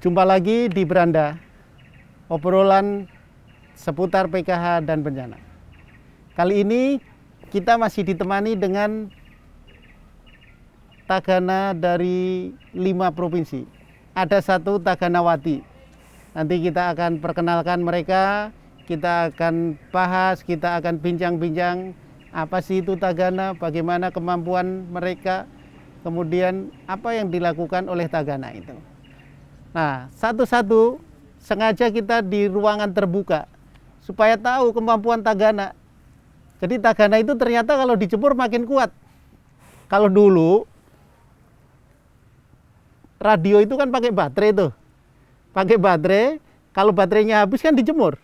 Jumpa lagi di Beranda, obrolan seputar PKH dan bencana. Kali ini kita masih ditemani dengan tagana dari 5 provinsi. Ada satu taganawati. Nanti kita akan perkenalkan mereka, kita akan bahas, kita akan bincang-bincang apa sih itu tagana, bagaimana kemampuan mereka, kemudian apa yang dilakukan oleh tagana itu. Nah, satu-satu sengaja kita di ruangan terbuka supaya tahu kemampuan tagana. Jadi tagana itu ternyata kalau dijemur makin kuat. Kalau dulu radio itu kan pakai baterai tuh. Pakai baterai, kalau baterainya habis kan dijemur.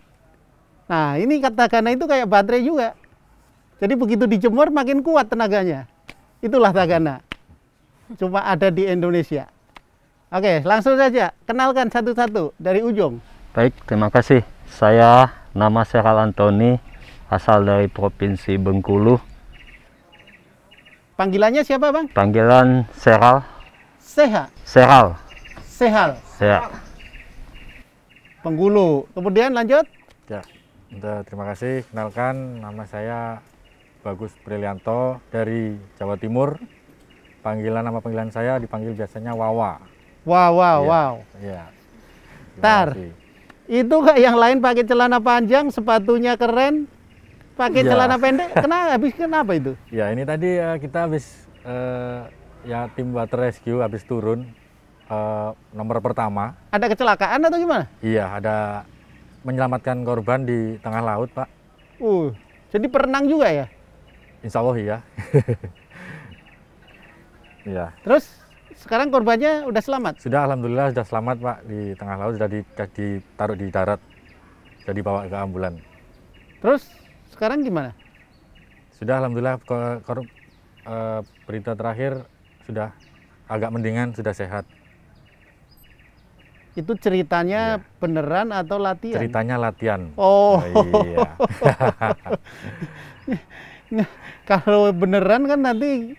Nah, ini tagana itu kayak baterai juga. Jadi begitu dijemur makin kuat tenaganya. Itulah tagana. Cuma ada di Indonesia. Oke, langsung saja kenalkan satu-satu dari ujung. Baik, terima kasih. Saya nama Seral Antoni, asal dari Provinsi Bengkulu. Panggilannya siapa, Bang? Panggilan Seral. Sehal. Ya. Bengkulu. Kemudian lanjut. Ya, terima kasih. Kenalkan, nama saya Bagus Brilianto dari Jawa Timur. Nama panggilan saya dipanggil biasanya Wawa. Wow. Iya. Tar. Itu kayak yang lain pakai celana panjang, sepatunya keren, pakai celana pendek. Kenapa itu? Ya, ini tadi kita habis ya tim water rescue habis turun nomor pertama. Ada kecelakaan atau gimana? Iya, ada menyelamatkan korban di tengah laut, Pak. Jadi perenang juga ya? Insya Allah iya. Iya. Terus sekarang korbannya udah selamat? Sudah, alhamdulillah sudah selamat, Pak. Di tengah laut sudah ditaruh di darat, sudah dibawa ke ambulan. Terus sekarang gimana? Sudah, alhamdulillah berita terakhir sudah agak mendingan, sudah sehat. Itu ceritanya beneran atau latihan? Ceritanya latihan. Oh, iya. Kalau beneran kan nanti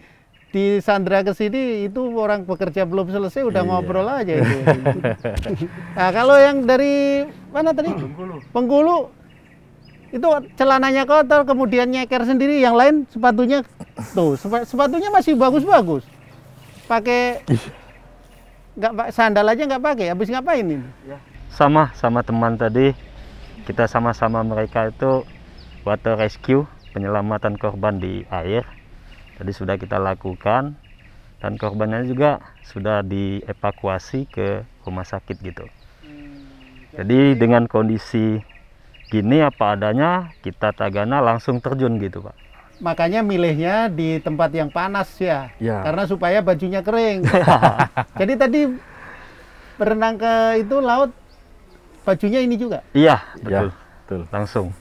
di Sandra ke sini itu orang bekerja belum selesai udah ngobrol aja itu. Nah, kalau yang dari mana tadi? Bengkulu. Itu celananya kotor kemudian nyeker sendiri, yang lain sepatunya tuh, sepatunya masih bagus-bagus. Pakai sandal aja nggak pakai. Habis ngapain ini? Sama teman tadi, kita sama-sama mereka itu water rescue, penyelamatan korban di air. Tadi sudah kita lakukan dan korbannya juga sudah dievakuasi ke rumah sakit gitu. Jadi dengan kondisi gini apa adanya, kita tagana langsung terjun gitu, Pak. Makanya milihnya di tempat yang panas ya. Karena supaya bajunya kering. Jadi tadi berenang ke itu laut, bajunya ini juga? Iya, betul. Langsung.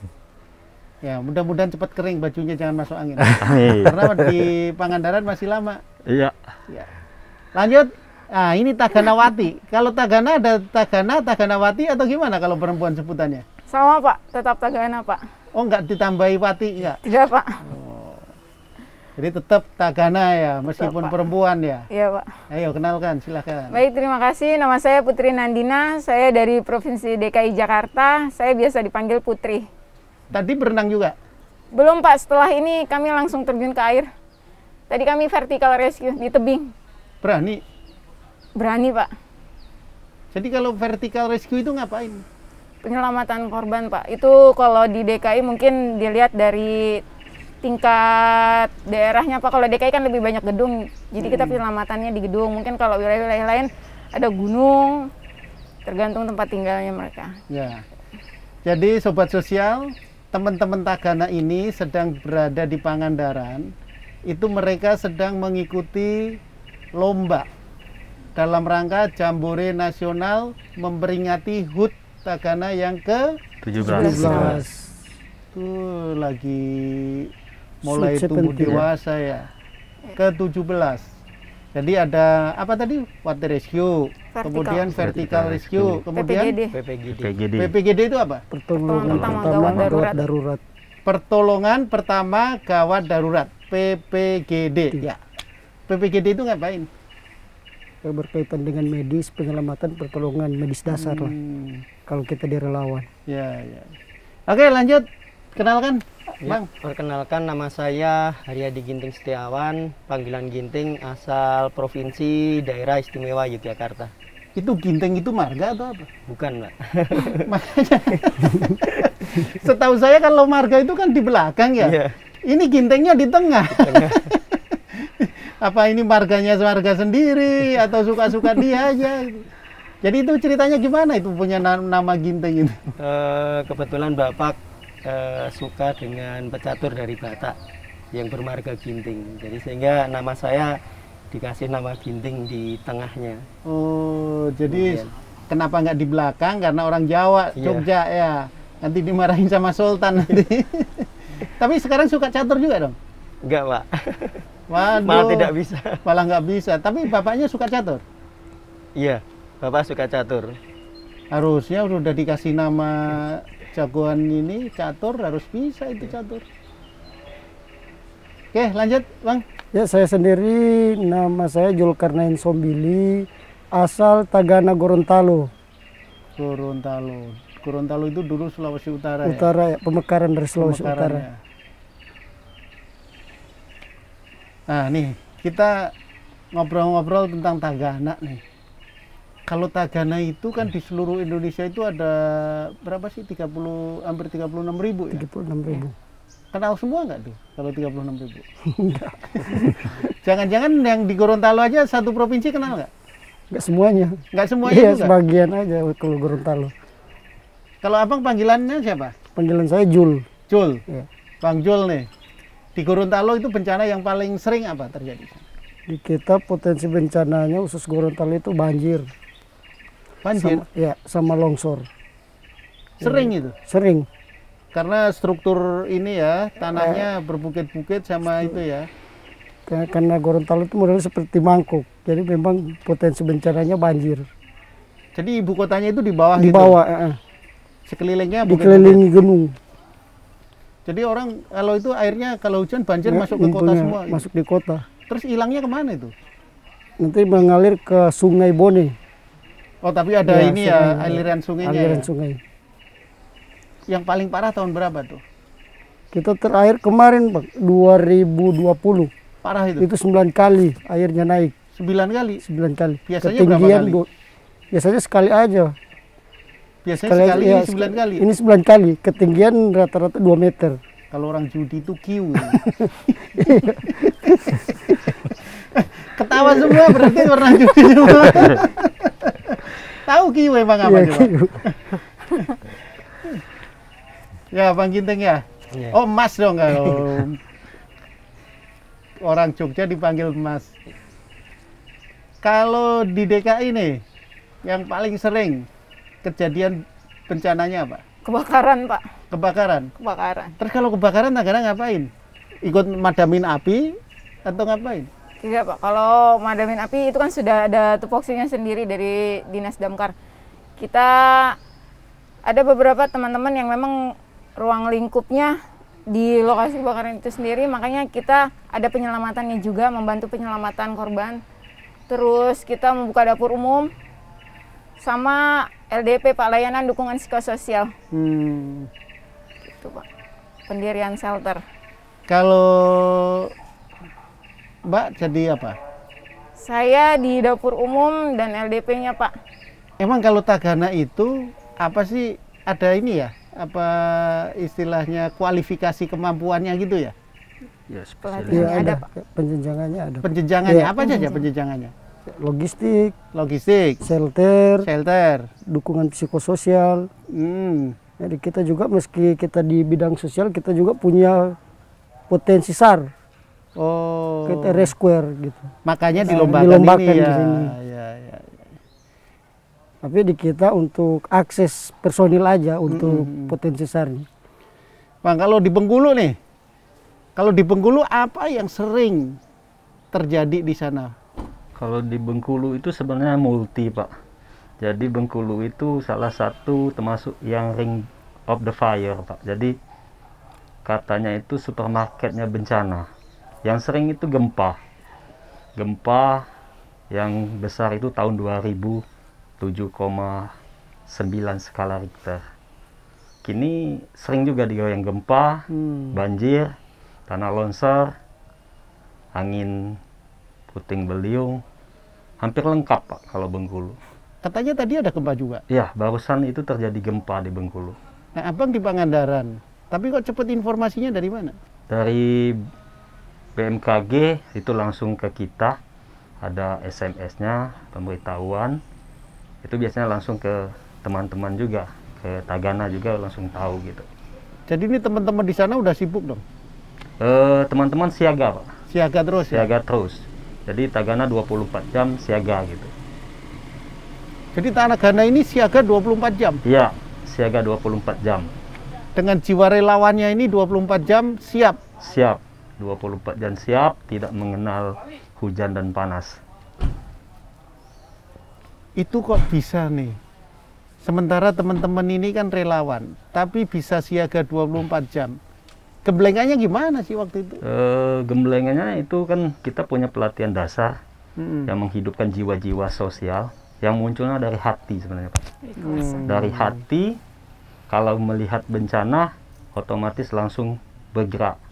Ya, mudah-mudahan cepat kering bajunya, jangan masuk angin. Amin. Karena di Pangandaran masih lama. Iya. Lanjut. Nah, ini taganawati. Kalau tagana ada taganawati atau gimana kalau perempuan sebutannya? Sama, Pak. Tetap tagana, Pak. Oh, enggak ditambahi wati enggak? Tidak, Pak. Oh. Jadi tetap tagana ya, meskipun Pak. perempuan ya? Iya, Pak. Ayo, kenalkan, silakan. Baik, terima kasih. Nama saya Putri Nandina. Saya dari Provinsi DKI Jakarta. Saya biasa dipanggil Putri. Tadi berenang juga? Belum, Pak. Setelah ini kami langsung terjun ke air. Tadi kami vertical rescue di tebing. Berani? Berani, Pak. Jadi kalau vertical rescue itu ngapain? Penyelamatan korban, Pak. Itu kalau di DKI mungkin dilihat dari tingkat daerahnya, Pak. Kalau DKI kan lebih banyak gedung, jadi kita penyelamatannya di gedung. Mungkin kalau wilayah-wilayah lain ada gunung, tergantung tempat tinggalnya mereka. Ya. Jadi sobat sosial, teman-teman tagana ini sedang berada di Pangandaran. Itu mereka sedang mengikuti lomba dalam rangka Jambore Nasional memperingati HUT tagana yang ke-17. Tuh lagi mulai tumbuh dewasa ya. Ke-17. Jadi ada apa tadi? Water rescue, kemudian vertical rescue, kemudian PPGD itu apa? Pertolongan pertama gawat darurat. Pertolongan pertama gawat darurat, PPGD. Ya. PPGD itu ngapain? berkaitan dengan medis, penyelamatan, pertolongan medis dasar lah. Kalau kita di relawan. Ya, ya. Oke, lanjut. Kenalkan, Ya, Bang. perkenalkan nama saya Haryadi Ginting Setiawan, panggilan Ginting, asal Provinsi Daerah Istimewa Yogyakarta. Itu ginting itu marga atau apa? Bukan, Pak. Makanya setahu saya kalau marga itu kan di belakang ya. Iya. Ini gintingnya di tengah. Apa ini marganya marga sendiri atau suka-suka dia aja? Jadi itu ceritanya gimana itu punya nama ginting itu? Kebetulan Bapak suka dengan pecatur dari Batak yang bermarga Ginting. Jadi sehingga nama saya dikasih nama Ginting di tengahnya. Oh, jadi Kemudian. kenapa nggak di belakang? Karena orang Jawa, Iya. Jogja ya. Nanti dimarahin sama Sultan nanti. Tapi sekarang suka catur juga dong? Enggak, Pak. Waduh. Malah tidak bisa. Malah nggak bisa. Tapi bapaknya suka catur? Iya, Bapak suka catur. Harusnya udah dikasih nama jagoan ini catur, harus bisa itu catur. Oke, lanjut Bang. Ya, saya sendiri nama saya Julkarnain Sombili, asal Tagana Gorontalo. Gorontalo. Gorontalo itu dulu Sulawesi Utara, Utara ya, pemekaran dari Sulawesi Pemekarannya. Utara. Nah, nih kita ngobrol-ngobrol tentang Tagana nih. Kalau Tagana itu kan di seluruh Indonesia itu ada berapa sih? Hampir 36.000 ya? 36.000. Kenal semua nggak tuh kalau 36.000? Jangan-jangan yang di Gorontalo aja satu provinsi kenal nggak? Nggak semuanya. Nggak semuanya Iya, juga? sebagian aja kalau Gorontalo. Kalau abang panggilannya siapa? Panggilan saya Jul. Jul. Ya. Bang Jul nih. Di Gorontalo itu bencana yang paling sering apa terjadi? Di kita potensi bencananya khusus Gorontalo itu banjir. Banjir. Sama longsor. Sering itu. Sering. Karena struktur ini ya, tanahnya berbukit-bukit sama itu ya. Karena Gorontalo itu modelnya seperti mangkuk. Jadi memang potensi bencananya banjir. Jadi ibu kotanya itu di bawah Di gitu. bawah, Sekelilingnya bukit-bukit. dikelilingi gunung. Jadi orang kalau itu airnya kalau hujan banjir masuk ke kota Intinya semua. gitu. Masuk di kota. Terus hilangnya kemana itu? Nanti mengalir ke Sungai Bone. Oh, tapi ada Ya, ini ya, sungai. aliran sungainya. Aliran ya? sungai. Yang paling parah tahun berapa tuh? Kita terakhir kemarin, Bang, 2020. Parah itu. Itu 9 kali airnya naik. 9 kali. 9 kali. Biasanya berapa kali? Biasanya sekali aja. Biasanya sekali ya, ini 9 kali. Ini 9 kali. Ketinggian rata-rata 2 meter. Kalau orang judi itu kiu. Ketawa semua berarti pernah judi semua. Tahu kiu emang apa Iya, coba? kiu. Ya, Bang Ginting ya. Iya. Oh, Mas dong kalau orang Jogja dipanggil Mas. Kalau di DKI nih, yang paling sering kejadian bencananya apa? Kebakaran, Pak. Kebakaran. Kebakaran. Terus Terus kalau kebakaran Tagana ngapain? Ikut madamin api atau ngapain? tidak, Pak. Kalau madamin api itu kan sudah ada tupoksinya sendiri dari Dinas Damkar. Kita ada beberapa teman-teman yang memang ruang lingkupnya di lokasi kebakaran itu sendiri, makanya kita ada penyelamatannya juga, membantu penyelamatan korban. Terus kita membuka dapur umum sama LDP, Pak, layanan dukungan psikososial. Gitu, Pak. Pendirian shelter. Kalau Mbak jadi apa? Saya di dapur umum dan LDP-nya, Pak. Emang kalau Tagana itu apa sih, ada ini ya? Apa istilahnya kualifikasi kemampuannya gitu ya? Ya, Pelatihan. Iya, Ada, ada. Pak. Penjenjangannya ada. Penjenjangannya Iya. apa saja penjenjangannya? Logistik, Logistik, shelter, shelter. dukungan psikososial. Jadi kita juga meski kita di bidang sosial, kita juga punya potensi SAR, Oh. kita resquare gitu. Makanya Nah, dilombakan, dilombakan ini di ya. sini. Ya, ya. Tapi di kita untuk akses personil aja untuk potensi SAR ini. Bang, kalau di Bengkulu nih, kalau di Bengkulu apa yang sering terjadi di sana? Kalau di Bengkulu itu sebenarnya multi, Pak. Jadi Bengkulu itu salah satu termasuk yang ring of the fire, Pak. Jadi katanya itu supermarketnya bencana. Yang sering itu gempa. Gempa, yang besar itu tahun 2000 7,9 skala Richter. Kini sering juga digoyang gempa, banjir, tanah longsor, angin puting beliung, hampir lengkap Pak kalau Bengkulu. Katanya tadi ada gempa juga. Ya, barusan itu terjadi gempa di Bengkulu. Nah, Abang di Pangandaran. Tapi kok cepet informasinya dari mana? Dari BMKG itu langsung ke kita, ada SMS-nya, pemberitahuan. Itu biasanya langsung ke teman-teman juga, ke Tagana juga langsung tahu gitu. Jadi ini teman-teman di sana udah sibuk dong? Teman-teman siaga Pak. Siaga terus ya? Siaga terus. Jadi Tagana 24 jam siaga gitu. Jadi Tagana ini siaga 24 jam? Iya, siaga 24 jam. Dengan jiwa relawannya ini 24 jam siap? Siap, 24 jam siap, tidak mengenal hujan dan panas. Itu kok bisa nih? Sementara teman-teman ini kan relawan, tapi bisa siaga 24 jam. Gemblengannya gimana sih waktu itu? Gemblengannya itu kan kita punya pelatihan dasar yang menghidupkan jiwa-jiwa sosial yang munculnya dari hati sebenarnya Pak. Dari hati, kalau melihat bencana otomatis langsung bergerak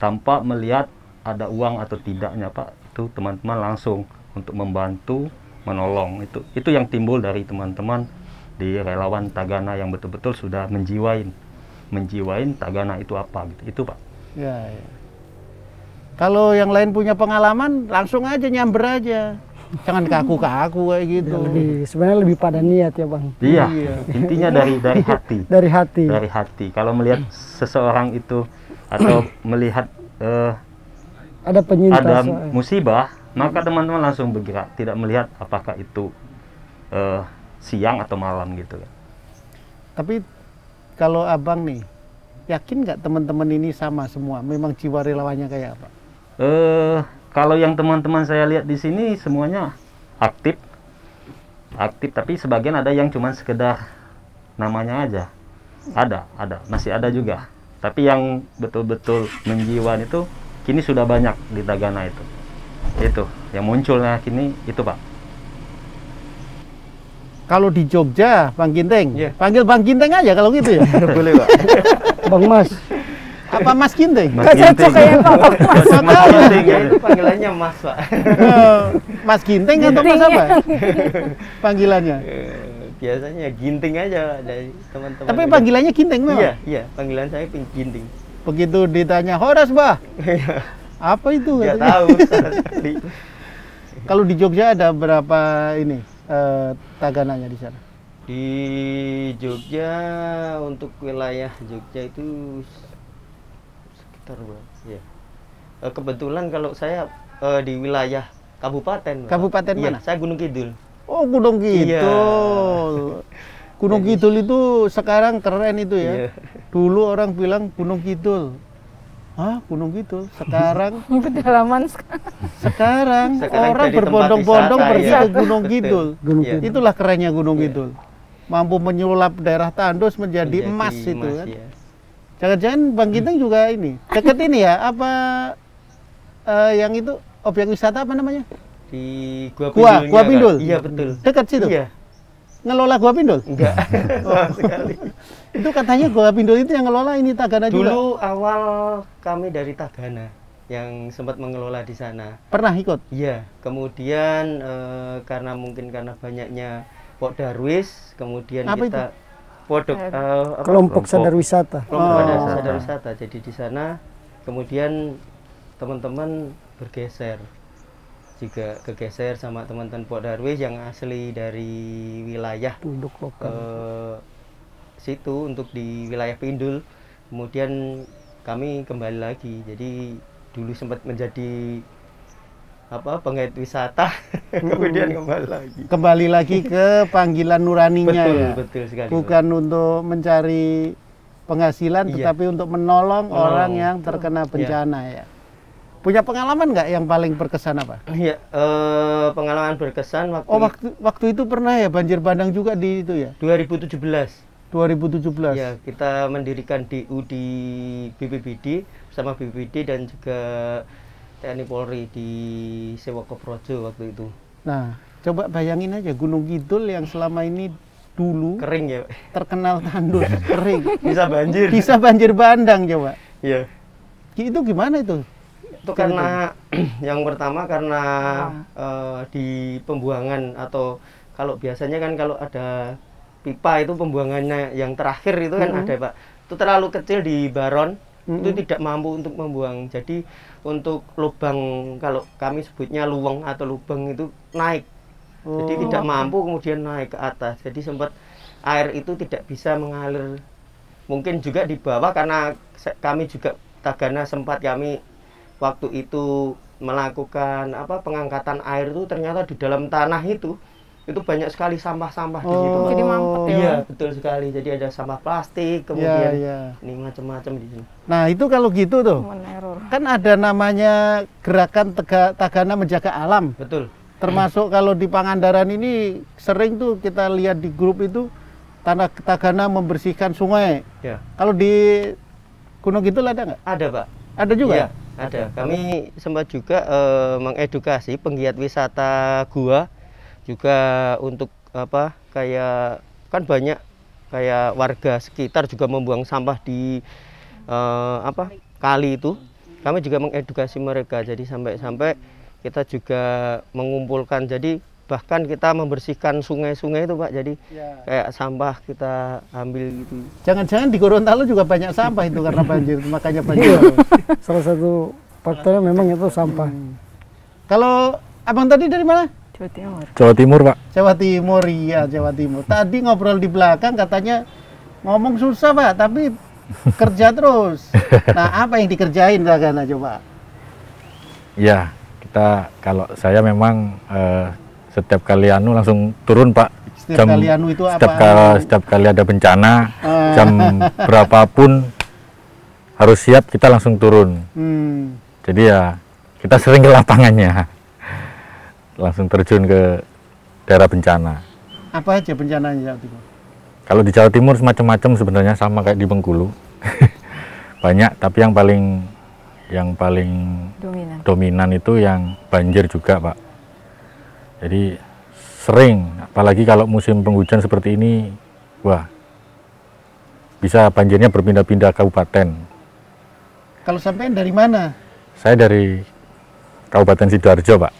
tanpa melihat ada uang atau tidaknya Pak. Itu teman-teman langsung untuk membantu, menolong. Itu yang timbul dari teman-teman di relawan Tagana yang betul-betul sudah menjiwain Tagana itu apa gitu. Itu Pak. Ya, ya. Kalau yang lain punya pengalaman langsung aja nyamber aja. Jangan kaku-kaku kayak gitu. Sebenarnya lebih pada niat ya Bang. Iya. Intinya dari hati. Dari hati. Dari hati. Kalau melihat seseorang itu atau melihat ada penyintas, ada musibah, maka teman-teman langsung bergerak, tidak melihat apakah itu siang atau malam gitu kan. Tapi kalau Abang nih, yakin nggak teman-teman ini sama semua? Memang jiwa relawannya kayak apa? Kalau yang teman-teman saya lihat di sini semuanya aktif, tapi sebagian ada yang cuma sekedar namanya aja. Ada, masih ada juga. Tapi yang betul-betul menjiwa itu kini sudah banyak di Tagana itu. Itu yang munculnya kini itu Pak. Kalau di Jogja, Bang Ginting, panggil Bang Ginting aja kalau gitu ya. Boleh Pak. Bang Mas. Apa Mas Ginting? Mas Ginting. Mas Ginting. Ya, itu panggilannya Mas Pak. Mas Ginting atau Mas apa? Panggilannya. Biasanya Ginting aja dari teman-teman. Tapi panggilannya Ginting memang? Iya, panggilan saya Ginting. Begitu ditanya, Horas Bah, apa itu? Nggak katanya? tahu sama sekali. Kalau di Jogja ada berapa ini Tagananya di sana? Di Jogja, untuk wilayah Jogja itu sekitar berapa? Ya. Kebetulan kalau saya di wilayah kabupaten. Kabupaten iya, mana? Saya Gunung Kidul. Oh, Gunung Kidul. Iya. Gunung Kidul itu sekarang keren itu ya. Iya. Dulu orang bilang Gunung Kidul. Hah, Gunung Kidul. Sekarang Pedalaman sekarang orang jadi berbondong-bondong tempat pergi wisata, ke iya. Gunung Betul. Kidul. Gunung Iya. Kidul. Itulah kerennya Gunung Kidul. Mampu menyulap daerah tandus menjadi emas itu kan. iya. Jangan-jangan Bang Ginting juga ini. Dekat ini ya, apa yang itu objek wisata apa namanya? Di Gua Gua Pindulnya, Kak. Pindul. Iya, betul. Dekat situ. Iya. Ngelola Gua Pindul. Enggak. Sama sekali. Itu katanya Gua Pindul itu yang ngelola ini Tagana juga. Dulu awal kami dari Tagana yang sempat mengelola di sana. Pernah ikut? Iya, kemudian karena banyaknya Pok Darwis, kemudian Apa kita Podok Kelompok sadar wisata. kelompok Oh. sadar wisata. Jadi di sana kemudian teman-teman bergeser, juga kegeser sama teman-teman Pok Darwis yang asli dari wilayah Penduduk lokal. situ untuk di wilayah Pindul. Kemudian kami kembali lagi. Jadi dulu sempat menjadi pengait wisata, kemudian Kembali lagi ke panggilan nuraninya betul, ya. betul sekali. Bukan untuk mencari penghasilan, Iya. tetapi untuk menolong orang yang terkena bencana ya. Punya pengalaman nggak yang paling berkesan apa? Iya, pengalaman berkesan Waktu itu pernah ya banjir bandang juga di itu ya? 2017. 2017. Ya, kita mendirikan DU di BPBD bersama BPBD dan juga TNI Polri di Sewoko Projo waktu itu. Nah, coba bayangin aja Gunung Kidul yang selama ini dulu Kering ya. terkenal tandus, kering, Bisa banjir. bisa banjir bandang coba. Iya. Itu gimana itu? Itu karena yang pertama karena di pembuangan, atau kalau biasanya kan kalau ada pipa itu pembuangannya yang terakhir itu kan ada Pak. Itu terlalu kecil di Baron, itu tidak mampu untuk membuang. Jadi untuk lubang, kalau kami sebutnya luweng atau lubang, itu naik. Jadi tidak mampu kemudian naik ke atas. Jadi sempat air itu tidak bisa mengalir. Mungkin juga di bawah karena kami juga Tagana sempat kami waktu itu melakukan pengangkatan air itu, ternyata di dalam tanah itu banyak sekali sampah-sampah di situ. Jadi mampet ya. Iya, betul sekali. Jadi ada sampah plastik, kemudian ini macam-macam di sini. Nah, itu kalau gitu tuh, Meneror. kan ada namanya gerakan Tagana menjaga alam. Betul. Termasuk kalau di Pangandaran ini sering tuh kita lihat di grup itu Tagana membersihkan sungai. Ya. Kalau di Gunung Kidul ada nggak? Ada Pak. Ada juga? Iya, ada. Kami sempat juga mengedukasi penggiat wisata gua juga untuk kayak kan banyak kayak warga sekitar juga membuang sampah di kali itu. Kami juga mengedukasi mereka. Jadi sampai kita juga mengumpulkan. Jadi bahkan kita membersihkan sungai-sungai itu Pak. Jadi kayak sampah kita ambil gitu. Jangan-jangan di Gorontalo juga banyak sampah itu karena banjir, makanya banjir. Salah satu faktornya memang itu sampah. Kalau abang tadi dari mana? Jawa Timur. Jawa Timur, Pak. Jawa Timur, iya Jawa Timur. Tadi ngobrol di belakang katanya ngomong susah Pak, tapi kerja terus. Nah, apa yang dikerjain Tagana coba? Ya, kalau saya memang setiap kali langsung turun Pak. Setiap kali itu setiap kali ada bencana, jam berapapun harus siap, kita langsung turun. Jadi ya kita sering ke lapangannya, langsung terjun ke daerah bencana. Apa aja bencananya Jawa Timur? Kalau di Jawa Timur macam-macam sebenarnya, sama kayak di Bengkulu. Banyak, tapi yang paling dominan itu yang banjir juga Pak. Jadi sering, apalagi kalau musim penghujan seperti ini, wah, bisa banjirnya berpindah-pindah kabupaten. Kalau sampean dari mana? Saya dari Kabupaten Sidoarjo Pak.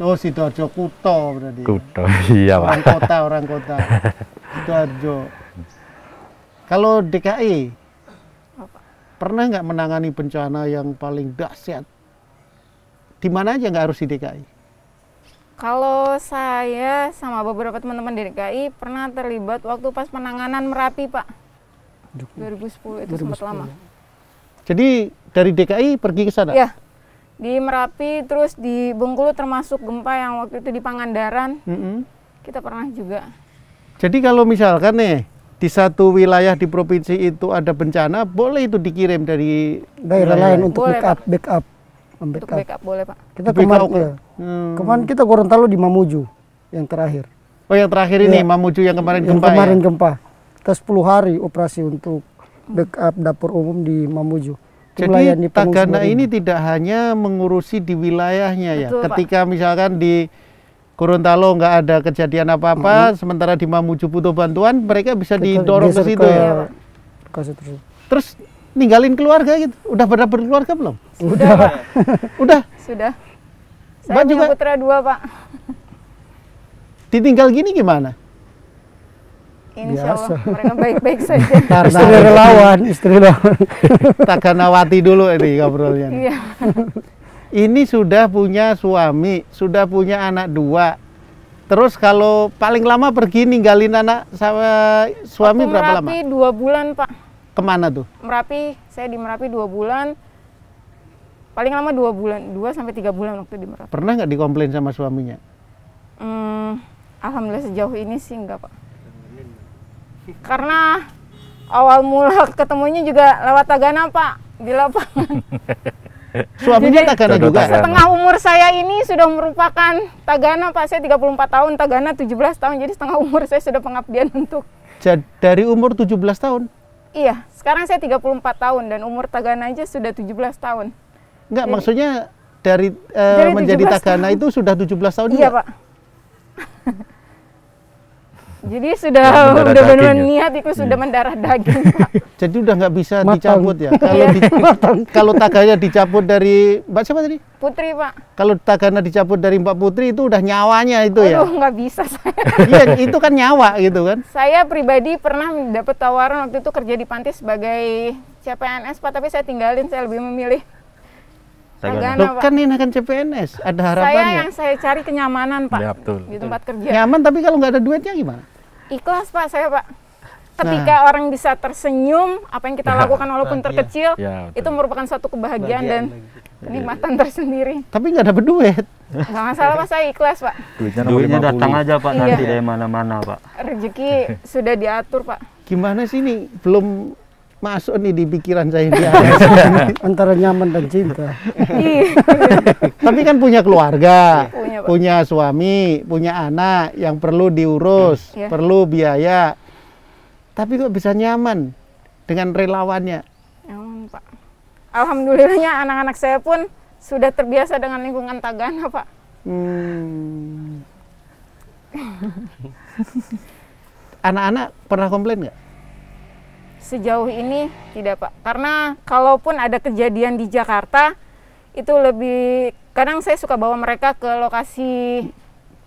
Oh, Sidoarjo Kuto berarti. Kuto, iya Pak. Orang kota. Sidoarjo. Kalau DKI, pernah nggak menangani bencana yang paling dahsyat? Di mana aja nggak harus di DKI? Kalau saya sama beberapa teman-teman di DKI pernah terlibat waktu pas penanganan Merapi Pak. 2010 itu sempat lama. Jadi dari DKI pergi ke sana? Iya. Di Merapi, terus di Bengkulu termasuk gempa yang waktu itu di Pangandaran. Kita pernah juga. Jadi kalau misalkan nih di satu wilayah di provinsi itu ada bencana, boleh itu dikirim dari daerah lain untuk Boleh, backup. Untuk backup boleh Pak. Kita kemarin kita Gorontalo di Mamuju yang terakhir. Oh, yang terakhir ini Mamuju yang kemarin gempa. Kemarin gempa. Kita 10 hari operasi untuk backup dapur umum di Mamuju. Jadi Tagana ini tidak hanya mengurusi di wilayahnya. Betul, ya. Ketika Pak, misalkan di Gorontalo nggak ada kejadian apa-apa, sementara di Mamuju butuh bantuan, mereka bisa didorong ke situ ya. Terus ninggalin keluarga gitu. Udah pada berkeluarga belum? Sudah Pak. Udah? Sudah. Saya punya putra 2 Pak. Ditinggal gini gimana? Insya Allah mereka baik-baik saja. Istri relawan. Taganawati dulu ini ngobrolnya. Iya. Ini sudah punya suami, sudah punya anak 2. Terus kalau paling lama pergi ninggalin anak sama suami berapa lama? Merapi 2 bulan Pak. Kemana tuh? Merapi, saya di Merapi 2 bulan. Paling lama 2 bulan, 2 sampai 3 bulan waktu di Merapi. Pernah nggak dikomplain sama suaminya? Alhamdulillah sejauh ini sih enggak Pak. Karena awal mula ketemunya juga lewat Tagana Pak, di lapangan. Suaminya Tagana juga? Setengah umur saya ini sudah merupakan Tagana Pak. Saya 34 tahun, Tagana 17 tahun. Jadi setengah umur saya sudah pengabdian untuk. Dari umur 17 tahun? Iya, sekarang saya 34 tahun dan umur Tagana aja sudah 17 tahun. Enggak, maksudnya dari menjadi Tagana tahun itu sudah 17 tahun juga? Iya Pak. Jadi sudah Ya, mendarah udah daging benar-benar ya? niat itu sudah mendarah daging, Pak. Jadi udah nggak bisa Matang. dicabut ya. Kalau kalau taganya dicabut dari Mbak siapa tadi? Putri, Pak. Kalau tagana dicabut dari Mbak Putri itu udah nyawanya itu ya. Aduh, nggak bisa saya. Iya, itu kan nyawa gitu kan. Saya pribadi pernah dapat tawaran waktu itu kerja di panti sebagai CPNS, Pak, tapi saya tinggalin, saya lebih memilih Tagana, Loh, Pak. kan ini kan CPNS, ada Saya harapannya. yang saya cari kenyamanan, Pak, Ya, betul. di tempat kerja. Nyaman tapi kalau nggak ada duitnya gimana? Ikhlas, Pak, saya, Pak. Ketika orang bisa tersenyum, apa yang kita lakukan walaupun terkecil, Ya, itu betul. merupakan suatu kebahagiaan dan kenikmatan tersendiri. Tapi nggak dapat duit. Nggak masalah, Pak, saya ikhlas, Pak. Duitnya nomor Duitnya 50. datang aja Pak, Iya. nanti dari mana-mana Pak. Rezeki sudah diatur, Pak. Gimana sih ini belum masuk nih di pikiran saya ini. Antara nyaman dan cinta. Iya. Tapi kan punya keluarga, Punya, Pak. punya suami, punya anak yang perlu diurus, Iya. perlu biaya. Tapi kok bisa nyaman dengan relawannya? Emang, Pak. Alhamdulillahnya anak-anak saya pun sudah terbiasa dengan lingkungan Tagana, Pak. Anak-anak pernah komplain nggak? Sejauh ini tidak, Pak. Karena kalaupun ada kejadian di Jakarta, itu lebih kadang saya suka bawa mereka ke lokasi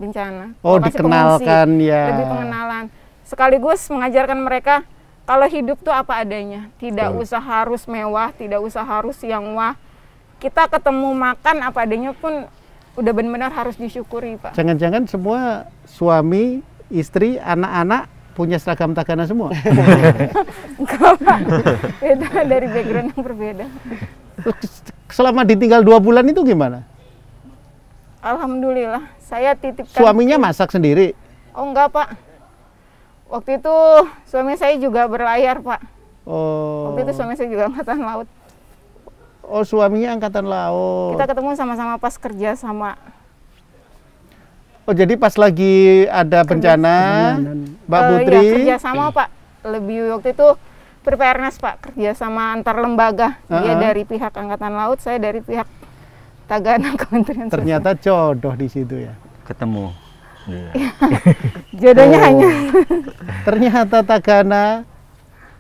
bencana. Oh, lokasi dikenalkan pengungsi. ya. Lebih pengenalan. Sekaligus mengajarkan mereka kalau hidup tuh apa adanya. Tidak usah harus mewah, tidak usah harus yang wah. Kita ketemu makan apa adanya pun udah benar-benar harus disyukuri, Pak. Jangan-jangan semua suami, istri, anak-anak punya seragam Tagana semua? Enggak, Pak. Beda dari background yang berbeda. Selama ditinggal 2 bulan itu gimana? Alhamdulillah, saya titipkan. Suaminya masak sendiri? Oh enggak, Pak. Waktu itu suami saya juga berlayar, Pak. Oh, Waktu itu suami saya juga angkatan laut. oh suaminya angkatan laut. Kita ketemu sama-sama pas kerja sama. Oh, jadi pas lagi ada bencana, Mbak Putri. Ya, kerja sama, Pak. Lebih waktu itu preparedness, Pak. Kerja sama antar lembaga. Dia dari pihak angkatan laut, saya dari pihak Tagana Kementerian Sosial. Ternyata jodoh di situ ya. Ketemu. Jodohnya hanya Ternyata Tagana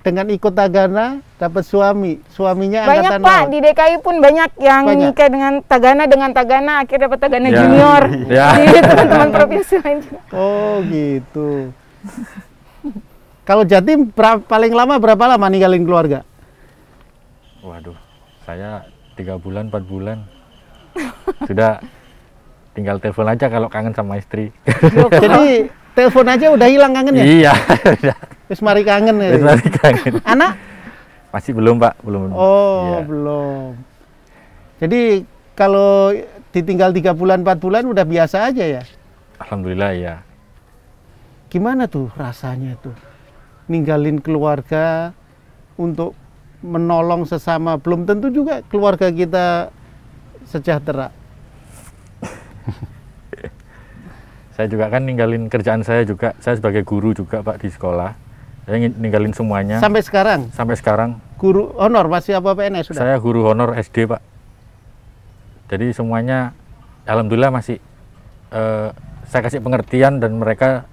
dengan ikut Tagana dapat suami. Suaminya banyak, angkatan Pak. laut. Di DKI pun banyak yang Banyak. nikah dengan Tagana, akhirnya dapat Tagana Ya. Junior. Ya. Di teman-teman provinsi lain juga. Oh, gitu. Kalau Jatim paling lama berapa lama ninggalin keluarga? Waduh, saya 3 bulan, 4 bulan. Sudah tinggal telepon aja kalau kangen sama istri. Jadi telepon aja udah hilang kangennya? Iya. Terus mari kangen ya? Terus nanti kangen. Anak? Masih belum, Pak, belum. Oh, Iya. belum. Jadi kalau ditinggal 3 bulan, 4 bulan udah biasa aja ya? Alhamdulillah ya. Gimana tuh rasanya tuh? Ninggalin keluarga untuk menolong sesama. Belum tentu juga keluarga kita sejahtera. Saya juga kan ninggalin kerjaan saya juga. Saya sebagai guru juga, Pak, di sekolah. Saya ninggalin semuanya. Sampai sekarang? Sampai sekarang. Guru honor masih apa PNS sudah? Saya guru honor SD, Pak. Jadi semuanya alhamdulillah masih saya kasih pengertian dan mereka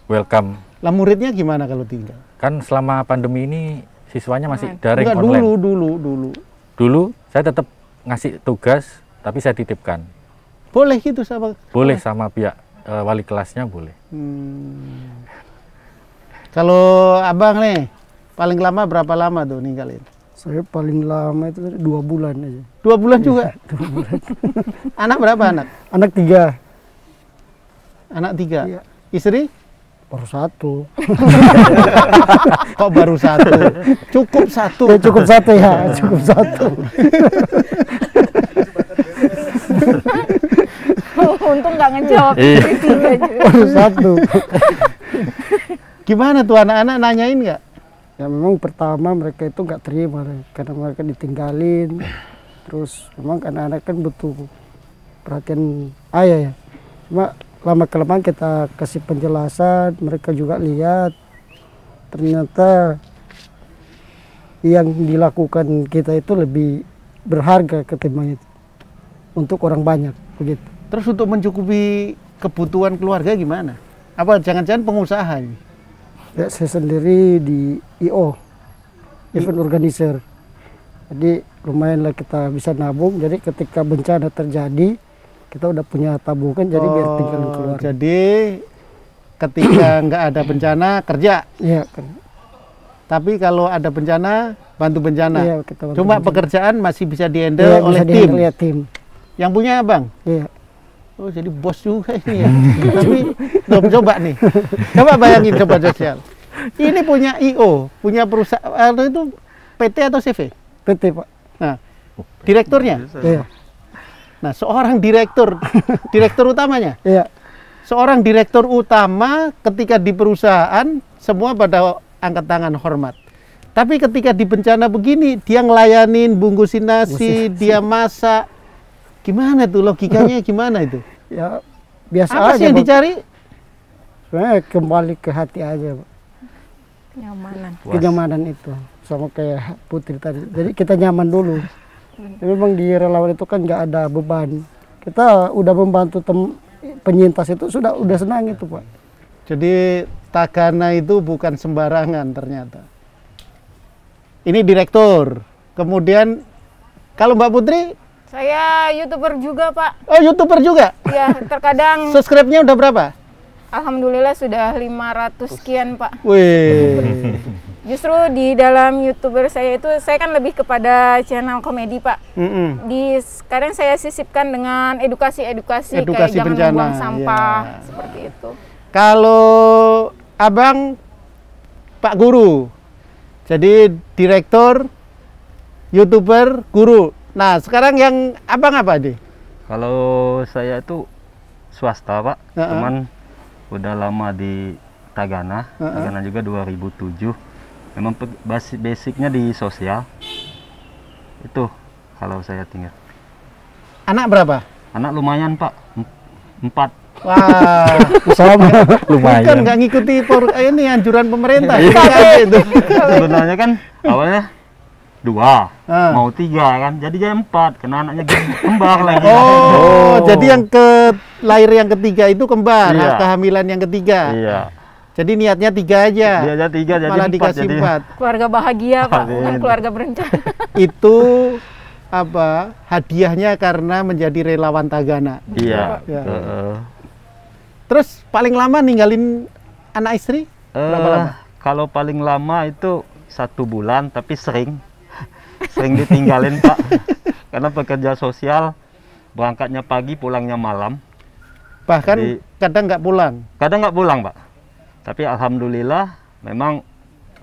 welcome. Lah muridnya gimana kalau tinggal? Kan selama pandemi ini siswanya masih daring Enggak, online. dulu. Dulu saya tetap ngasih tugas tapi saya titipkan. Boleh gitu sama? Boleh sama pihak wali kelasnya boleh. Kalau abang nih, paling lama berapa lama tuh ninggalin? Saya paling lama itu 2 bulan aja. 2 bulan juga? 2 bulan. Anak berapa anak? Anak 3. Anak 3? Iya. Istri? Baru 1. Kok baru 1? Cukup 1. Ya cukup 1 ya, cukup 1. Untung nggak ngejawab. Iya. Tiga juga. Baru 1. Gimana tuh anak-anak nanyain nggak? Ya memang pertama mereka itu nggak terima karena mereka ditinggalin. Terus memang anak-anak kan butuh perhatian ayah ya. Cuma lama kelamaan kita kasih penjelasan, mereka juga lihat ternyata yang dilakukan kita itu lebih berharga ketimbang itu untuk orang banyak begitu. Terus untuk mencukupi kebutuhan keluarga gimana? Apa jangan-jangan pengusaha ini? Ya, saya sendiri di IO, event organizer. Jadi lumayan lah kita bisa nabung. Jadi ketika bencana terjadi, kita udah punya tabungan. Jadi biar tinggal keluar. Jadi ketika nggak ada bencana kerja. Iya kan. Tapi kalau ada bencana bantu bencana. Iya, kita bantu Cuma bencana. pekerjaan masih bisa dihandle Iya, oleh bisa tim. dihandle ya, tim. Yang punya abang. Iya. Oh jadi bos juga ini ya. Tapi belum coba nih. Coba bayangin coba sosial. Ini punya IO, punya perusahaan itu PT atau CV? PT Pak. Nah, direkturnya. Iya. Nah, seorang direktur utamanya. Iya. Seorang direktur utama ketika di perusahaan semua pada angkat tangan hormat. Tapi ketika di bencana begini, dia ngelayanin, bungkusin nasi, dia masak. Gimana tuh logikanya gimana itu? Ya biasa Apa aja. sih yang Pak. dicari? Sebenarnya kembali ke hati aja, Pak. Nyamanan. Kenyamanan itu sama kayak Putri tadi. Jadi kita nyaman dulu. Memang di relawan itu kan nggak ada beban. Kita udah membantu penyintas itu udah senang itu, Pak. Jadi Tagana itu bukan sembarangan ternyata. Ini direktur. Kemudian kalau Mbak Putri, Saya YouTuber juga, Pak. oh YouTuber juga. Ya, terkadang Subscribe-nya udah berapa? alhamdulillah sudah 500 sekian, Pak. Wih. Justru di dalam YouTuber saya itu saya kan lebih kepada channel komedi, Pak. Mm-mm. Sekarang saya sisipkan dengan edukasi kayak Edukasi jangan bencana, membuang sampah ya. seperti itu. Kalau abang Pak Guru, jadi direktur, YouTuber, guru. Nah sekarang yang abang apa deh? Kalau saya itu swasta Pak, Heeh. cuman udah lama di Tagana, Tagana juga 2007. Memang basicnya di sosial. Itu kalau saya tinggal. Anak berapa? Anak lumayan Pak, 4. Wah, Sama kan lumayan. nggak ngikuti ini anjuran pemerintah. Iya. Nggak ada itu. Sebenarnya kan awalnya 2, Ah. mau 3 kan, jadi 4, karena anaknya kembar lagi. Oh, jadi yang lahir yang ketiga itu kembar, Iya. kehamilan yang ketiga. Iya, Jadi niatnya 3 aja. dia aja 3 jadi Malah 4 dikasih jadi. 4. Keluarga bahagia, Pak, bukan Amin. keluarga berencana. Itu apa? Hadiahnya karena menjadi relawan Tagana. Iya. Ya. Heeh. Terus paling lama ninggalin anak istri? Berapa lama? Kalau paling lama itu 1 bulan, tapi sering ditinggalin Pak, karena pekerja sosial berangkatnya pagi pulangnya malam, Bahkan Jadi- kadang nggak pulang. kadang nggak pulang Pak, tapi alhamdulillah memang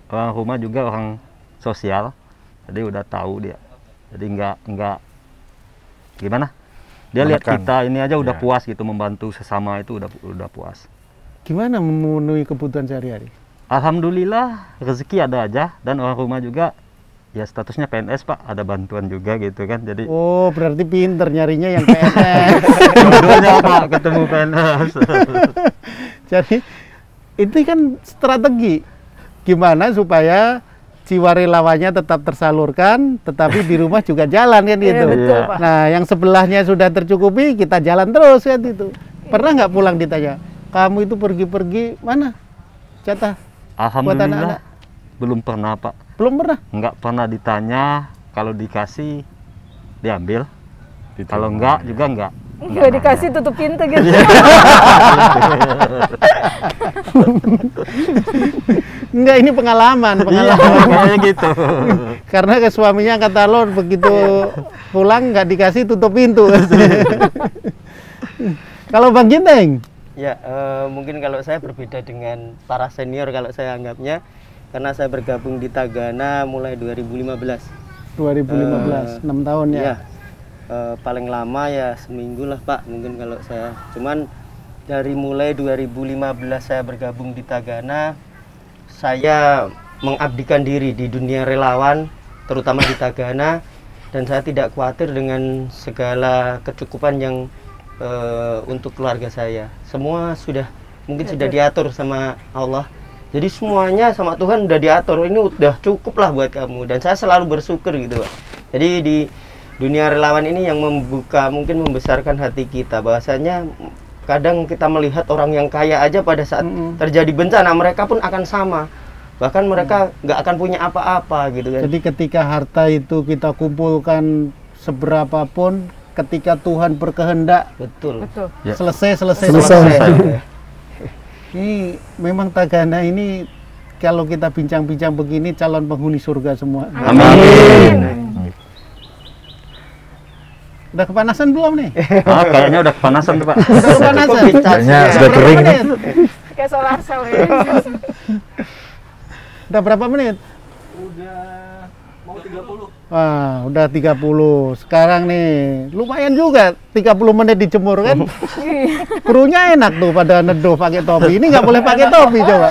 orang rumah juga orang sosial, jadi udah tahu dia, jadi nggak gimana, dia lihat Menekan. kita ini aja udah Iya. puas gitu, membantu sesama itu udah puas. Gimana memenuhi kebutuhan sehari-hari? Alhamdulillah rezeki ada aja, dan orang rumah juga ya statusnya PNS Pak, ada bantuan juga gitu kan, jadi Oh, berarti pinter nyarinya yang PNS. dua-duanya Pak ketemu PNS. Jadi itu kan strategi gimana supaya jiwa relawannya tetap tersalurkan, tetapi di rumah juga jalan kan gitu. Iya, betul, Iya. Pak. Nah, yang sebelahnya sudah tercukupi, kita jalan terus kan itu. Pernah nggak pulang ditanya, kamu itu pergi-pergi mana? Jatah? Alhamdulillah anak-anak? belum pernah Pak, Belum pernah. nggak pernah ditanya, kalau dikasih diambil, Diterima. kalau enggak juga enggak. Nggak dikasih tutup pintu gitu. Enggak, ini pengalaman, Iya, pengalaman. kayak gitu. Karena ke suaminya angkat talon, begitu pulang nggak dikasih tutup pintu. Kalau Bang Ginteng, Ya, mungkin kalau saya berbeda dengan para senior kalau saya anggapnya, karena saya bergabung di Tagana mulai 2015. 2015, 6 tahun ya. Iya, paling lama ya seminggu lah Pak, mungkin kalau saya. Cuman dari mulai 2015 saya bergabung di Tagana, saya mengabdikan diri di dunia relawan, terutama di Tagana, dan saya tidak khawatir dengan segala kecukupan yang untuk keluarga saya. Semua sudah mungkin sudah diatur sama Allah. Jadi semuanya sama Tuhan udah diatur. Ini udah cukup lah buat kamu. Dan saya selalu bersyukur gitu Pak. Jadi di dunia relawan ini yang membuka, mungkin membesarkan hati kita, bahwasanya kadang kita melihat orang yang kaya aja pada saat terjadi bencana mereka pun akan sama, bahkan mereka nggak akan punya apa-apa gitu kan. Jadi ketika harta itu kita kumpulkan seberapapun, ketika Tuhan berkehendak, Betul. Ya. selesai. Ini memang Tagana ini kalau kita bincang-bincang begini calon penghuni surga semua. Amin. Udah kepanasan belum nih? Kayaknya udah kepanasan tuh Pak. Udah kepanasan. Kayaknya sudah kering. Kayak solar cell ya. Udah berapa menit? Udah mau 30. Wah, udah 30. Sekarang nih, lumayan juga 30 menit dijemur kan? Krunya enak tuh pada neduh pakai topi. Ini nggak boleh pakai topi coba.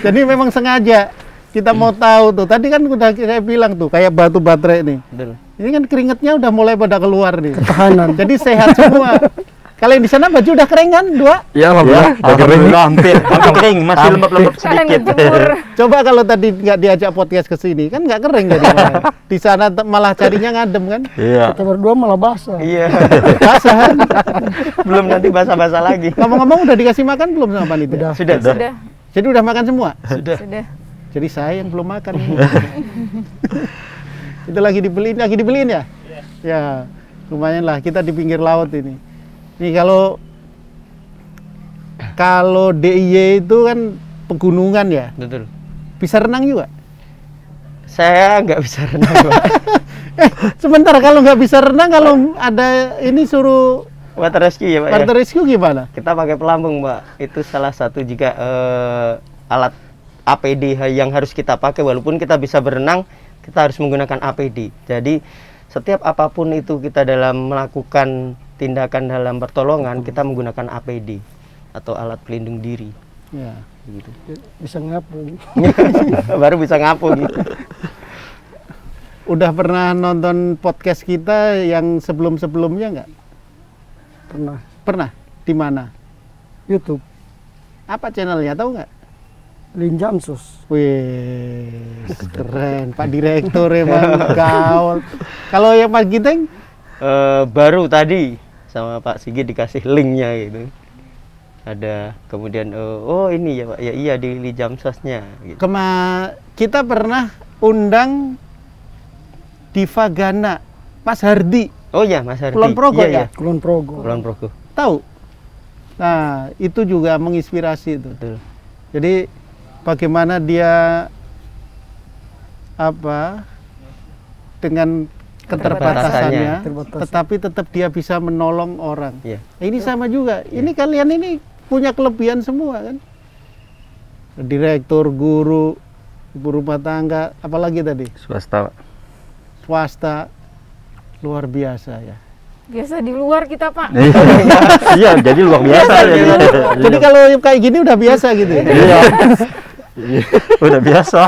Jadi memang sengaja kita mau tahu tuh. Tadi kan udah saya bilang tuh kayak batu baterai nih. Betul. Ini kan keringetnya udah mulai pada keluar nih. Ketahanan. Jadi sehat semua. Kalau yang di sana baju udah kering kan? Dua? Ya, alhamdulillah. Udah kering. Alhamdulillah, hampir kering, masih lembab-lembab sedikit. Coba kalau tadi nggak diajak podcast ke sini kan nggak kering jadi. Di sana malah carinya ngadem kan? Iya. Kita berdua malah basah. Iya. Basah kan? Belum nanti basah-basah lagi. Ngomong-ngomong udah dikasih makan belum sama panitia? Sudah. Jadi udah makan semua? Sudah. Jadi saya yang belum makan. Itu lagi dibeliin ya? Ya, lumayan lah kita di pinggir laut ini. Nih kalau DIY itu kan pegunungan ya, Betul. bisa renang juga. Saya nggak bisa renang, Pak. Sebentar, kalau nggak bisa renang, kalau ada ini suruh Water rescue ya, Pak. water rescue gimana? Kita pakai pelampung, Pak. Itu salah satu juga alat APD yang harus kita pakai. Walaupun kita bisa berenang, kita harus menggunakan APD. Jadi setiap apapun itu kita dalam melakukan tindakan dalam pertolongan, kita menggunakan APD atau alat pelindung diri. Ya. Gitu. Bisa ngapung. Baru bisa ngapung. Gitu. Udah pernah nonton podcast kita yang sebelum-sebelumnya nggak? Pernah. Pernah? Di mana? YouTube. Apa channelnya, tahu nggak? Linjamsus. Wih, keren Pak Direktur emang gaul. Kalau yang Pak Giteng? Baru tadi sama Pak Sigit dikasih linknya gitu. Ada kemudian oh ini ya Pak, ya iya di Linjamsusnya. Gitu. Kita pernah undang Diva Gana, Mas Hardi. Oh iya Mas Hardi. Kulon Progo iya, ya? Kulon Progo. Kulon Progo. Tahu? Nah, itu juga menginspirasi itu. Betul. Jadi bagaimana dia dengan keterbatasannya, Keterbatasan. tetapi tetap dia bisa menolong orang. Iya. Ini sama juga. Ini kalian ini punya kelebihan semua kan? Direktur, guru, ibu rumah tangga, apalagi tadi? Swasta. Swasta, luar biasa ya. Biasa di luar kita, Pak. Iya, jadi luar biasa. Jadi kalau kayak gini udah biasa gitu. Iya. Udah biasa.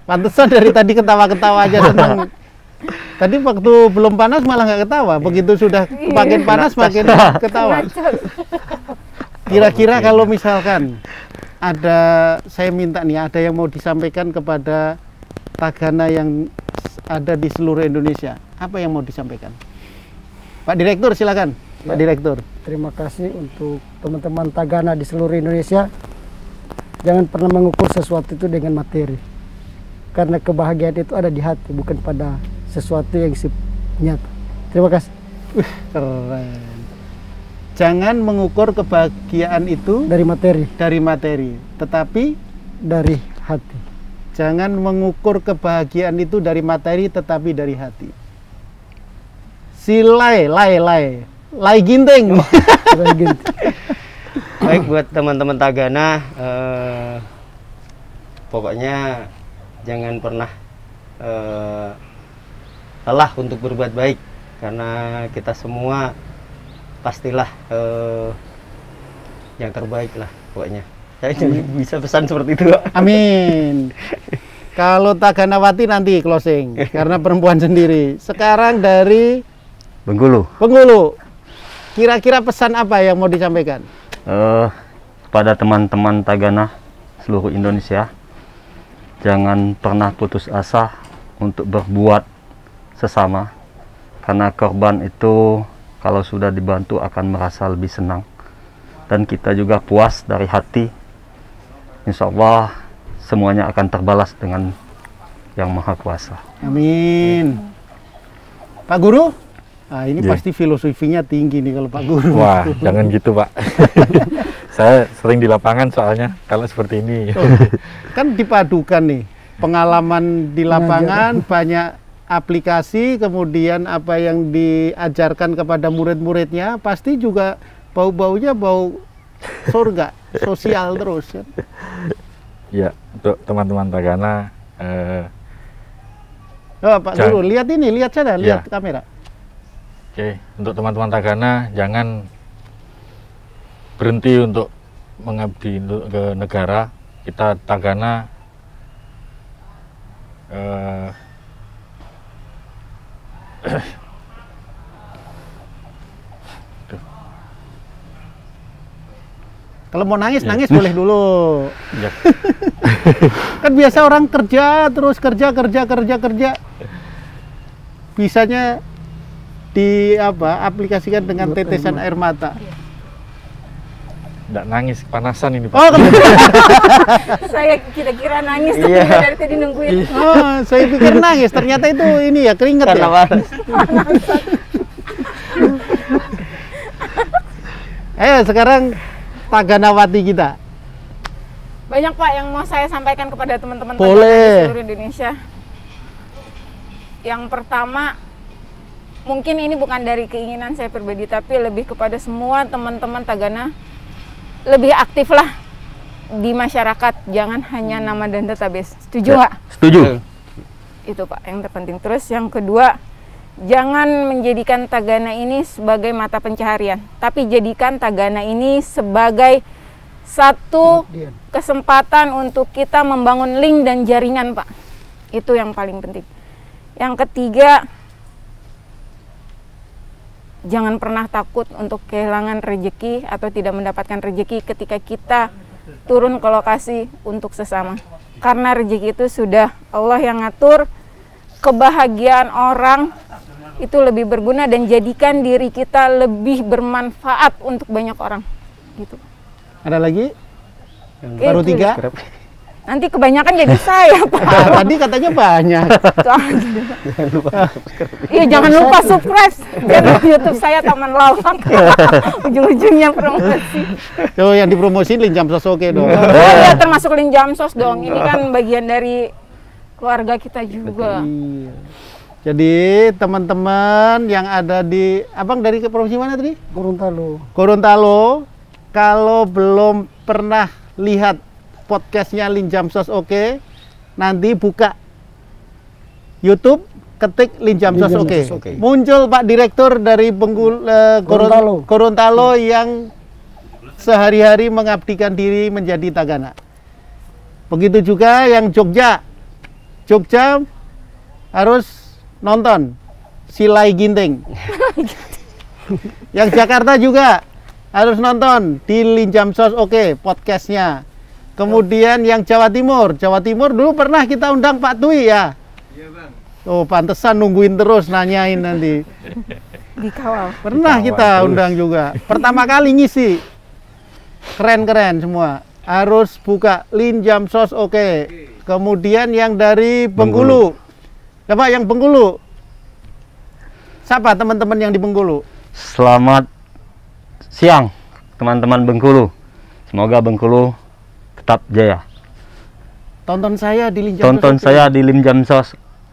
Pantesan dari tadi ketawa-ketawa aja senang. Tadi waktu belum panas malah nggak ketawa. Begitu sudah makin panas makin ketawa. Kira-kira kalau misalkan saya minta nih, ada yang mau disampaikan kepada Tagana yang ada di seluruh Indonesia, apa yang mau disampaikan? Pak Direktur silakan. Pak Direktur. Terima kasih untuk teman-teman Tagana di seluruh Indonesia. Jangan pernah mengukur sesuatu itu dengan materi. Karena kebahagiaan itu ada di hati, bukan pada sesuatu yang nyata. Terima kasih. Keren. Jangan mengukur kebahagiaan itu Dari materi, tetapi dari hati. jangan mengukur kebahagiaan itu dari materi, tetapi dari hati. Lai ginting. Kayak gitu. Baik buat teman-teman Tagana, pokoknya jangan pernah lelah untuk berbuat baik, karena kita semua pastilah yang terbaik lah pokoknya. Saya cuma bisa pesan seperti itu. Amin. Kalau Taganawati nanti closing karena perempuan sendiri. Sekarang dari Bengkulu. Kira-kira pesan apa yang mau disampaikan? Kepada teman-teman Tagana seluruh Indonesia, jangan pernah putus asa untuk berbuat sesama, Karena korban itu kalau sudah dibantu akan merasa lebih senang. Dan kita juga puas dari hati. Insya Allah semuanya akan terbalas dengan Yang Maha Kuasa. Amin. Pak Guru? Nah, ini Iya. pasti filosofinya tinggi nih kalau Pak Guru. Wah, jangan gitu Pak. Saya sering di lapangan soalnya kalau seperti ini. Kan dipadukan nih. Pengalaman di lapangan, banyak aplikasi, kemudian apa yang diajarkan kepada murid-muridnya, pasti juga bau-baunya bau surga, sosial terus. Kan? Ya, untuk teman-teman Tagana, Oh, Pak Guru, lihat ini, lihat sana, lihat kamera. oke, untuk teman-teman Tagana jangan berhenti untuk mengabdi ke negara. Kita Tagana Kalau mau nangis, nangis boleh dulu. ya, Kan biasa orang kerja, terus kerja. Bisanya aplikasikan dengan tetesan air mata. nggak nangis, kepanasan ini Pak. Oh, Saya kira-kira nangis tapi Iya. dari tadi nungguin. oh, saya pikir nangis, ternyata itu ini ya, keringet Karena ya. panas. Ayo sekarang Taganawati kita. Banyak Pak yang mau saya sampaikan kepada teman-teman Boleh. Tagana di seluruh Indonesia. Yang pertama, mungkin ini bukan dari keinginan saya pribadi, tapi lebih kepada semua teman-teman Tagana, lebih aktiflah di masyarakat, jangan hanya nama dan database. Setuju nggak? Setuju? Itu Pak yang terpenting. Terus yang kedua, jangan menjadikan Tagana ini sebagai mata pencaharian, tapi jadikan Tagana ini sebagai satu kesempatan untuk kita membangun link dan jaringan Pak. Itu yang paling penting. Yang ketiga, jangan pernah takut untuk kehilangan rejeki atau tidak mendapatkan rejeki ketika kita turun ke lokasi untuk sesama. Karena rejeki itu sudah Allah yang ngatur. Kebahagiaan orang itu lebih berguna dan jadikan diri kita lebih bermanfaat untuk banyak orang. Gitu. Ada lagi? Oke, Baru itu 3? Nanti kebanyakan jadi saya, Pak. Nah, tadi katanya banyak. Iya, jangan lupa subscribe channel YouTube saya Taman Lawak. Ujung-ujungnya promosi. Tuh yang dipromosiin Lin Jamsos oke dong. Oh iya, termasuk Lin Jamsos dong. Ini kan bagian dari keluarga kita juga. Iya. Jadi teman-teman yang ada di Abang dari provinsi mana tadi? Gorontalo. Gorontalo. Kalau belum pernah lihat podcastnya Lin Jamsos oke, nanti buka YouTube, ketik Lin Jamsos Lin oke. Jamsos Oke. Muncul Pak Direktur dari Gorontalo. Gorontalo yang sehari-hari mengabdikan diri menjadi Tagana. Begitu juga yang Jogja. Jogja harus nonton Silai Ginting. Yang Jakarta juga harus nonton di Lin Jamsos oke podcastnya. Kemudian yang Jawa Timur dulu pernah kita undang Pak Tui ya. Iya Bang. Oh pantesan nungguin terus nanyain nanti. Dikawal. Pernah kita undang juga. Pertama kali ngisi. Keren-keren semua. Harus buka Lin Jamsos oke. Kemudian yang dari Bengkulu. Coba yang Bengkulu. Siapa teman-teman yang di Bengkulu? Selamat siang teman-teman Bengkulu. Semoga Bengkulu tetap jaya. Tonton saya di Lin Jamsos Tonton oke. saya di Lim Jamsos.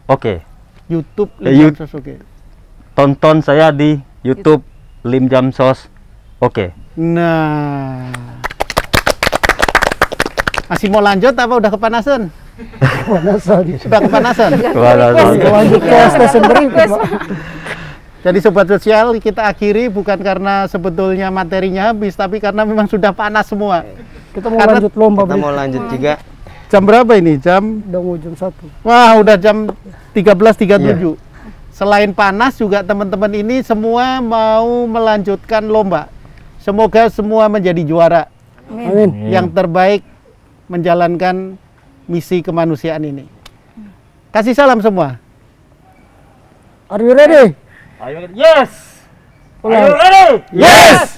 Oke. YouTube Eh, Lin Jamsos oke. Tonton saya di YouTube Lim Jamsos. Oke. Nah. Masih mau lanjut apa udah kepanasan? Panasan. Sudah kepanasan. Lanjut ke stasiun berikut, Pak. Jadi sobat sosial kita akhiri bukan karena sebetulnya materinya habis, tapi karena memang sudah panas semua. Kita mau Karena lanjut lomba Kita mau lanjut juga. Jam berapa ini? Jam udah mau jam 1. wah udah jam 13.37. Selain panas juga teman-teman ini semua mau melanjutkan lomba. Semoga semua menjadi juara Amin. yang terbaik menjalankan misi kemanusiaan ini. Kasih salam semua. Are you ready? Ayo, yes. Ulang. Ayo, ready? Yes.